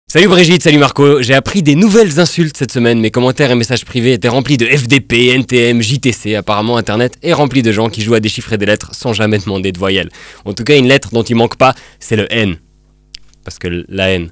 Salut Brigitte, salut Marco, j'ai appris des nouvelles insultes cette semaine, mes commentaires et messages privés étaient remplis de FDP, NTM, JTC, apparemment internet est rempli de gens qui jouent à déchiffrer des lettres sans jamais demander de voyelles. En tout cas une lettre dont il manque pas, c'est le N. Parce que la haine.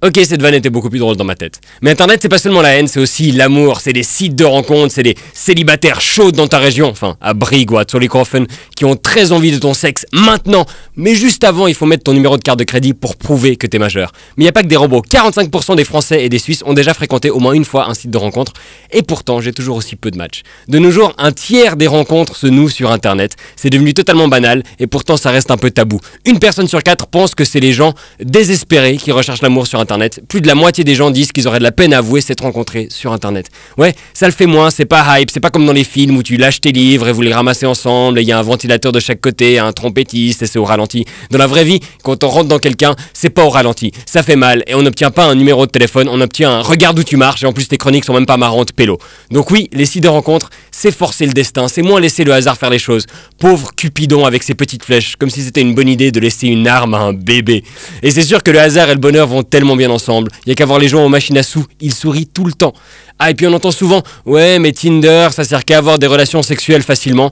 Ok, cette vanne était beaucoup plus drôle dans ma tête. Mais internet c'est pas seulement la haine, c'est aussi l'amour, c'est des sites de rencontres, c'est des célibataires chauds dans ta région, enfin à Brigue ou à Zollikofen, qui ont très envie de ton sexe maintenant. Mais juste avant, il faut mettre ton numéro de carte de crédit pour prouver que t'es majeur. Mais y a pas que des robots, 45% des Français et des Suisses ont déjà fréquenté au moins une fois un site de rencontre, et pourtant j'ai toujours aussi peu de matchs. De nos jours, un tiers des rencontres se nouent sur internet, c'est devenu totalement banal, et pourtant ça reste un peu tabou. Une personne sur 4 pense que c'est les gens désespérés qui recherchent l'amour sur internet. Plus de la moitié des gens disent qu'ils auraient de la peine à avouer s'être rencontrés sur internet. Ouais, ça le fait moins, c'est pas hype, c'est pas comme dans les films où tu lâches tes livres et vous les ramassez ensemble, et il y a un ventilateur de chaque côté, un trompettiste et c'est au ralenti. Dans la vraie vie, quand on rentre dans quelqu'un, c'est pas au ralenti, ça fait mal et on n'obtient pas un numéro de téléphone, on obtient un regarde où tu marches et en plus tes chroniques sont même pas marrantes, pélo. Donc oui, les sites de rencontres, c'est forcer le destin, c'est moins laisser le hasard faire les choses. Pauvre Cupidon avec ses petites flèches, comme si c'était une bonne idée de laisser une arme à un bébé. Et c'est sûr que le hasard et le bonheur vont tellement bien ensemble. Il y a qu'à voir les gens aux machines à sous, ils sourient tout le temps. Ah et puis on entend souvent, ouais mais Tinder, ça sert qu'à avoir des relations sexuelles facilement.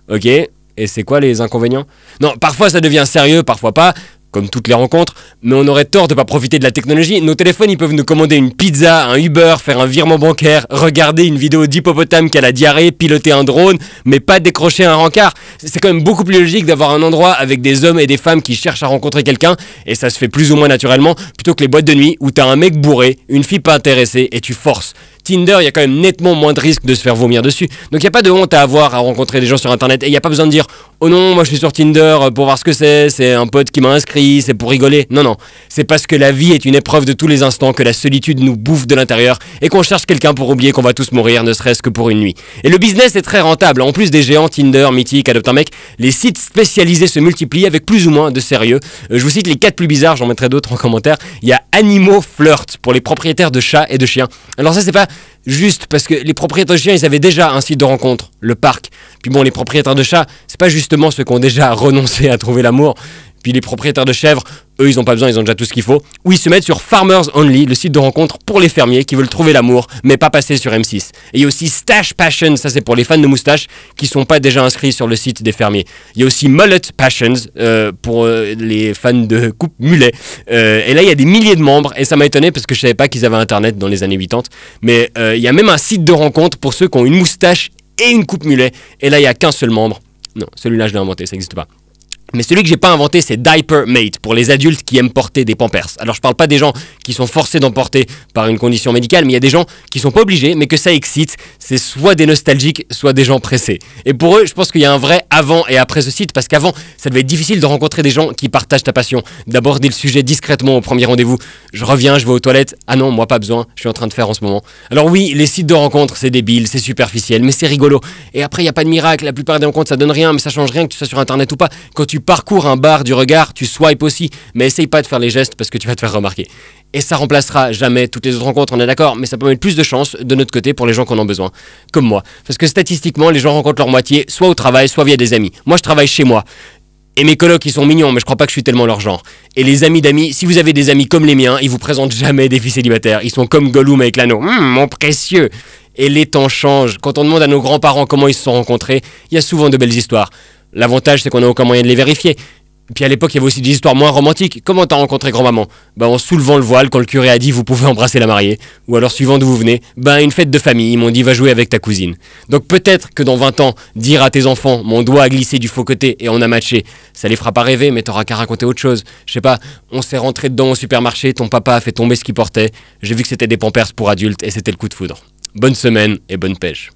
Ok, et c'est quoi les inconvénients? Non, parfois ça devient sérieux, parfois pas. Comme toutes les rencontres, mais on aurait tort de pas profiter de la technologie. Nos téléphones, ils peuvent nous commander une pizza, un Uber, faire un virement bancaire, regarder une vidéo d'hippopotame qui a la diarrhée, piloter un drone, mais pas décrocher un rencard. C'est quand même beaucoup plus logique d'avoir un endroit avec des hommes et des femmes qui cherchent à rencontrer quelqu'un, et ça se fait plus ou moins naturellement, plutôt que les boîtes de nuit où t'as un mec bourré, une fille pas intéressée, et tu forces. Tinder, il y a quand même nettement moins de risques de se faire vomir dessus. Donc il n'y a pas de honte à avoir à rencontrer des gens sur internet. Et il n'y a pas besoin de dire « Oh non, moi je suis sur Tinder pour voir ce que c'est un pote qui m'a inscrit, c'est pour rigoler. » Non, non. C'est parce que la vie est une épreuve de tous les instants, que la solitude nous bouffe de l'intérieur et qu'on cherche quelqu'un pour oublier qu'on va tous mourir, ne serait-ce que pour une nuit. Et le business est très rentable. En plus des géants Tinder, Mythique, Adopte un mec, les sites spécialisés se multiplient avec plus ou moins de sérieux. Je vous cite les 4 plus bizarres, j'en mettrai d'autres en commentaire. Il y a Animaux Flirt pour les propriétaires de chats et de chiens. Alors ça c'est pas juste parce que les propriétaires de chiens, ils avaient déjà un site de rencontre, le parc. Puis bon, les propriétaires de chats, c'est pas justement ceux qui ont déjà renoncé à trouver l'amour. Puis les propriétaires de chèvres, eux, ils ont pas besoin, ils ont déjà tout ce qu'il faut. Ou ils se mettent sur Farmers Only, le site de rencontre pour les fermiers qui veulent trouver l'amour, mais pas passer sur M6. Et il y a aussi Stash Passion, ça c'est pour les fans de moustaches qui sont pas déjà inscrits sur le site des fermiers. Il y a aussi Mullet Passions, pour les fans de coupe mulet. Et là, il y a des milliers de membres, et ça m'a étonné parce que je savais pas qu'ils avaient internet dans les années 80. Mais il y a même un site de rencontre pour ceux qui ont une moustache et une coupe mulet. Et là, il y a qu'un seul membre. Non, celui-là, je l'ai inventé, ça n'existe pas. Mais celui que j'ai pas inventé, c'est Diaper Mate, pour les adultes qui aiment porter des pampers. Alors je parle pas des gens qui sont forcés d'en porter par une condition médicale, mais il y a des gens qui sont pas obligés, mais que ça excite. C'est soit des nostalgiques, soit des gens pressés. Et pour eux, je pense qu'il y a un vrai avant et après ce site, parce qu'avant, ça devait être difficile de rencontrer des gens qui partagent ta passion, d'aborder le sujet discrètement au premier rendez-vous. Je reviens, je vais aux toilettes. Ah non, moi pas besoin, je suis en train de faire en ce moment. Alors oui, les sites de rencontres, c'est débile, c'est superficiel, mais c'est rigolo. Et après, il y a pas de miracle, la plupart des rencontres, ça donne rien, mais ça change rien que tu sois sur internet ou pas. Quand tu parcours un bar du regard, tu swipes aussi, mais essaye pas de faire les gestes parce que tu vas te faire remarquer. Et ça remplacera jamais toutes les autres rencontres, on est d'accord, mais ça peut mettre plus de chance de notre côté pour les gens qui en ont besoin, comme moi. Parce que statistiquement, les gens rencontrent leur moitié, soit au travail, soit via des amis. Moi, je travaille chez moi. Et mes colocs, ils sont mignons, mais je crois pas que je suis tellement leur genre. Et les amis d'amis, si vous avez des amis comme les miens, ils vous présentent jamais des filles célibataires. Ils sont comme Gollum avec l'anneau. Mon précieux. Et les temps changent. Quand on demande à nos grands-parents comment ils se sont rencontrés, il y a souvent de belles histoires. L'avantage, c'est qu'on n'a aucun moyen de les vérifier. Puis à l'époque, il y avait aussi des histoires moins romantiques. Comment t'as rencontré grand-maman? En soulevant le voile quand le curé a dit vous pouvez embrasser la mariée. Ou alors suivant d'où vous venez, une fête de famille, ils m'ont dit va jouer avec ta cousine. Donc peut-être que dans 20 ans, dire à tes enfants mon doigt a glissé du faux côté et on a matché, ça les fera pas rêver, mais t'auras qu'à raconter autre chose. Je sais pas, on s'est rentré dedans au supermarché, ton papa a fait tomber ce qu'il portait, j'ai vu que c'était des pampers pour adultes et c'était le coup de foudre. Bonne semaine et bonne pêche.